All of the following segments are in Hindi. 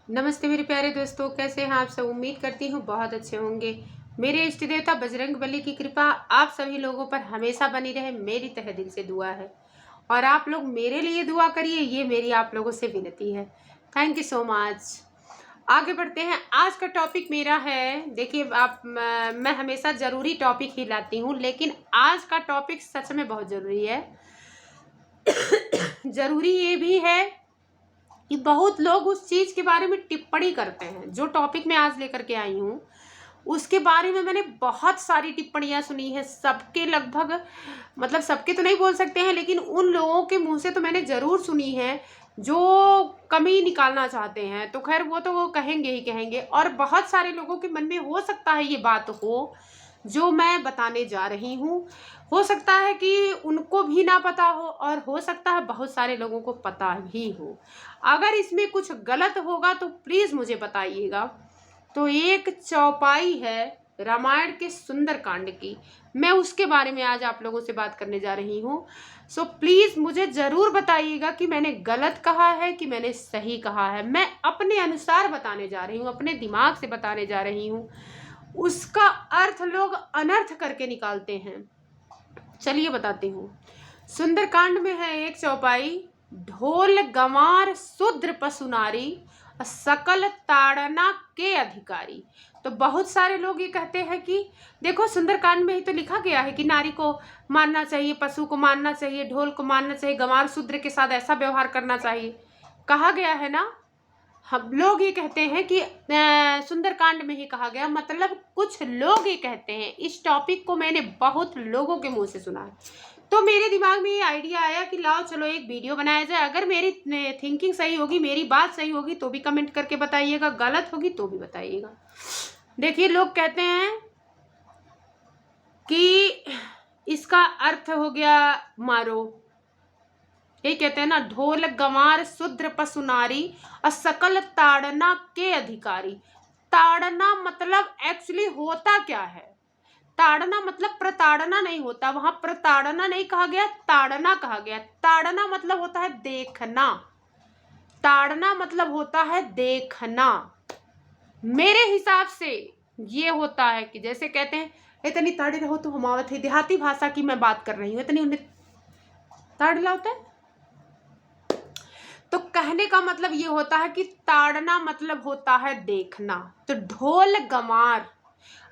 नमस्ते मेरे प्यारे दोस्तों, कैसे हैं आप सब। उम्मीद करती हूँ बहुत अच्छे होंगे। मेरे इष्ट देवता बजरंग बली की कृपा आप सभी लोगों पर हमेशा बनी रहे, मेरी तहे दिल से दुआ है। और आप लोग मेरे लिए दुआ करिए, ये मेरी आप लोगों से विनती है। Thank you so much. आगे बढ़ते हैं। आज का टॉपिक मेरा है, देखिए आप मैं हमेशा ज़रूरी टॉपिक ही लाती हूँ, लेकिन आज का टॉपिक सच में बहुत ज़रूरी है। ज़रूरी ये भी है कि बहुत लोग उस चीज़ के बारे में टिप्पणी करते हैं। जो टॉपिक मैं आज लेकर के आई हूँ उसके बारे में मैंने बहुत सारी टिप्पणियां सुनी है। सबके लगभग, मतलब सबके तो नहीं बोल सकते हैं, लेकिन उन लोगों के मुंह से तो मैंने ज़रूर सुनी है जो कमी निकालना चाहते हैं। तो खैर वो कहेंगे ही कहेंगे। और बहुत सारे लोगों के मन में हो सकता है ये बात हो जो मैं बताने जा रही हूँ। हो सकता है कि उनको भी ना पता हो और सकता है बहुत सारे लोगों को पता भी हो। अगर इसमें कुछ गलत होगा तो प्लीज़ मुझे बताइएगा। तो एक चौपाई है रामायण के सुंदरकांड की, मैं उसके बारे में आज आप लोगों से बात करने जा रही हूँ। सो प्लीज़ मुझे ज़रूर बताइएगा कि मैंने गलत कहा है कि मैंने सही कहा है। मैं अपने अनुसार बताने जा रही हूँ, अपने दिमाग से बताने जा रही हूँ। उसका अर्थ लोग अनर्थ करके निकालते हैं। चलिए बताती हूँ। सुंदरकांड में है एक चौपाई, ढोल गंवार शूद्र पशु नारी सकल ताड़ना के अधिकारी। तो बहुत सारे लोग ये कहते हैं कि देखो सुंदरकांड में ही तो लिखा गया है कि नारी को मानना चाहिए, पशु को मानना चाहिए, ढोल को मानना चाहिए, गंवार शूद्र के साथ ऐसा व्यवहार करना चाहिए, कहा गया है ना। हम लोग ये कहते हैं कि सुंदरकांड में ही कहा गया, मतलब कुछ लोग ये कहते हैं। इस टॉपिक को मैंने बहुत लोगों के मुंह से सुना है, तो मेरे दिमाग में ये आइडिया आया कि लाओ चलो एक वीडियो बनाया जाए। अगर मेरी थिंकिंग सही होगी, मेरी बात सही होगी तो भी कमेंट करके बताइएगा, गलत होगी तो भी बताइएगा। देखिए लोग कहते हैं कि इसका अर्थ हो गया मारो, यही कहते हैं ना, ढोल गंवार शूद्र पशु नारी और सकल ताड़ना के अधिकारी। ताड़ना मतलब एक्चुअली होता क्या है? ताड़ना मतलब प्रताड़ना नहीं होता, वहां प्रताड़ना नहीं कहा गया, ताड़ना कहा गया। ताड़ना मतलब होता है देखना, ताड़ना मतलब होता है देखना। मेरे हिसाब से ये होता है कि जैसे कहते हैं इतनी ताड़ी रहो तो हमावत है, देहाती भाषा की मैं बात कर रही हूँ, इतनी उन्हें ताड़ला होता है। तो कहने का मतलब ये होता है कि ताड़ना मतलब होता है देखना। तो ढोल गंवार,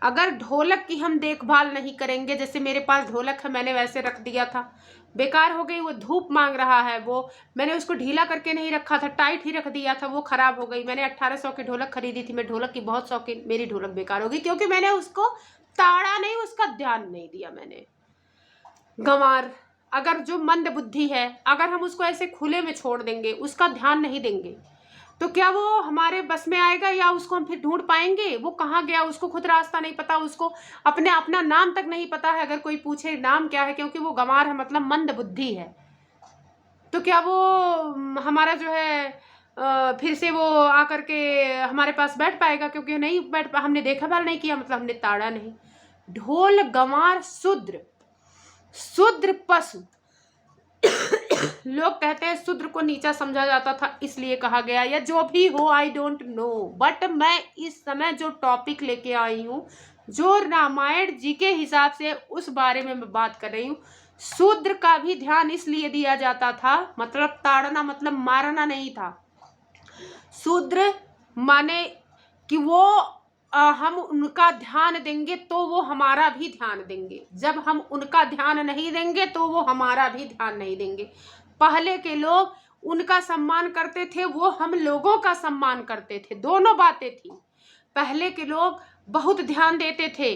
अगर ढोलक की हम देखभाल नहीं करेंगे, जैसे मेरे पास ढोलक है, मैंने वैसे रख दिया था, बेकार हो गई, वो धूप मांग रहा है, वो मैंने उसको ढीला करके नहीं रखा था, टाइट ही रख दिया था, वो खराब हो गई। मैंने 1800 की ढोलक खरीदी थी, मैं ढोलक की बहुत शौकीन, मेरी ढोलक बेकार हो गई क्योंकि मैंने उसको ताड़ा नहीं, उसका ध्यान नहीं दिया मैंने। गंवार, अगर जो मंद बुद्धि है, अगर हम उसको ऐसे खुले में छोड़ देंगे, उसका ध्यान नहीं देंगे, तो क्या वो हमारे बस में आएगा या उसको हम फिर ढूंढ पाएंगे? वो कहाँ गया, उसको खुद रास्ता नहीं पता, उसको अपना नाम तक नहीं पता है। अगर कोई पूछे नाम क्या है, क्योंकि वो गंवार है मतलब मंद बुद्धि है, तो क्या वो हमारा जो है फिर से वो आकर के हमारे पास बैठ पाएगा? क्योंकि नहीं बैठ पा, हमने देखा भाल नहीं किया, मतलब हमने ताड़ा नहीं। ढोल गंवार शूद्र, शूद्र पशु। लोग कहते हैं शूद्र को नीचा समझा जाता था इसलिए कहा गया, या जो भी हो, आई डोंट नो, बट मैं इस समय जो टॉपिक लेके आई हूँ, जो रामायण जी के हिसाब से उस बारे में मैं बात कर रही हूँ। शूद्र का भी ध्यान इसलिए दिया जाता था, मतलब ताड़ना मतलब मारना नहीं था। शूद्र माने कि वो हम उनका ध्यान देंगे तो वो हमारा भी ध्यान देंगे, जब हम उनका ध्यान नहीं देंगे तो वो हमारा भी ध्यान नहीं देंगे। पहले के लोग उनका सम्मान करते थे, वो हम लोगों का सम्मान करते थे, दोनों बातें थी। पहले के लोग बहुत ध्यान देते थे,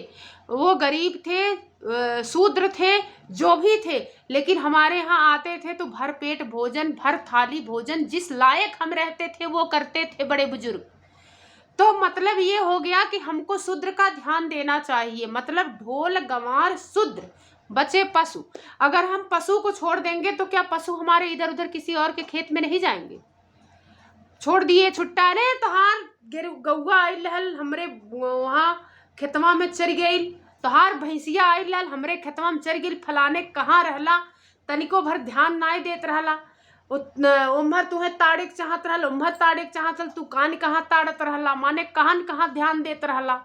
वो गरीब थे, शूद्र थे, जो भी थे, लेकिन हमारे यहाँ आते थे तो भर पेट भोजन, भर थाली भोजन, जिस लायक हम रहते थे वो करते थे बड़े बुजुर्ग। तो मतलब ये हो गया कि हमको शूद्र का ध्यान देना चाहिए। मतलब ढोल गंवार शूद्र, बचे पशु। अगर हम पशु को छोड़ देंगे तो क्या पशु हमारे इधर उधर किसी और के खेत में नहीं जाएंगे? छोड़ दिए छुट्टा रे तहार गौआ आइल हल हमरे वहाँ खेतवा में चर गई, तहार भैंसिया आइल हल हमरे खेतवा में चर गई, फलाने कहाँ रहला, तनिको भर ध्यान नाय देत रहला, उम्हर तुम्हें ताड़ेक चाहत रहल, उम्हर ताड़ेक चाहत रहल, तू कान कहाँ ताड़त रहला, माने कान कहाँ ध्यान देत रहला।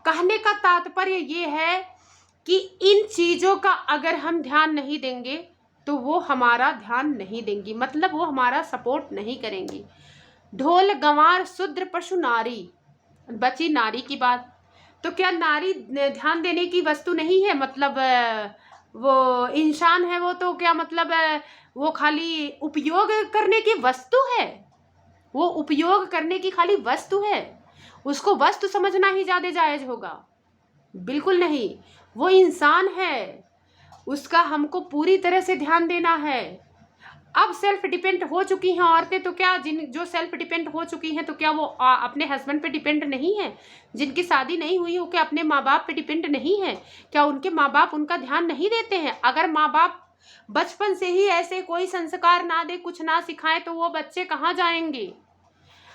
कहने का तात्पर्य ये है कि इन चीज़ों का अगर हम ध्यान नहीं देंगे तो वो हमारा ध्यान नहीं देंगी, मतलब वो हमारा सपोर्ट नहीं करेंगी। ढोल गंवार शूद्र पशु नारी, बची नारी की बात। तो क्या नारी ध्यान देने की वस्तु नहीं है? मतलब वो इंसान है, वो तो क्या मतलब वो खाली उपयोग करने की वस्तु है, वो उपयोग करने की खाली वस्तु है, उसको वस्तु समझना ही ज़्यादा जायज़ होगा? बिल्कुल नहीं, वो इंसान है, उसका हमको पूरी तरह से ध्यान देना है। अब सेल्फ डिपेंड हो चुकी हैं औरतें, तो क्या जो सेल्फ डिपेंड हो चुकी हैं तो क्या वो अपने हस्बैंड पे डिपेंड नहीं है? जिनकी शादी नहीं हुई वो क्या अपने माँ बाप पे डिपेंड नहीं है? क्या उनके माँ बाप उनका ध्यान नहीं देते हैं? अगर माँ बाप बचपन से ही ऐसे कोई संस्कार ना दे, कुछ ना सिखाएं, तो वो बच्चे कहाँ जाएंगे?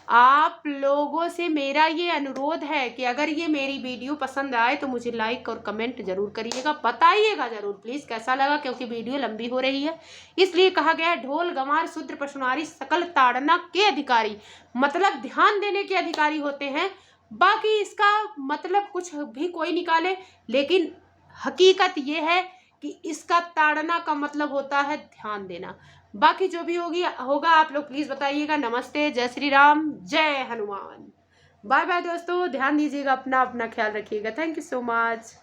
आप लोगों से मेरा ये अनुरोध है कि अगर ये मेरी वीडियो पसंद आए तो मुझे लाइक और कमेंट जरूर करिएगा, बताइएगा जरूर प्लीज़ कैसा लगा, क्योंकि वीडियो लंबी हो रही है इसलिए कहा गया है। ढोल गंवार शूद्र पशु नारी सकल ताड़ना के अधिकारी, मतलब ध्यान देने के अधिकारी होते हैं। बाकी इसका मतलब कुछ भी कोई निकाले, लेकिन हकीकत ये है कि इसका ताड़ना का मतलब होता है ध्यान देना। बाकी जो भी होगा आप लोग प्लीज़ बताइएगा। नमस्ते, जय श्री राम, जय हनुमान। बाय बाय दोस्तों, ध्यान दीजिएगा, अपना ख्याल रखिएगा। Thank you so much.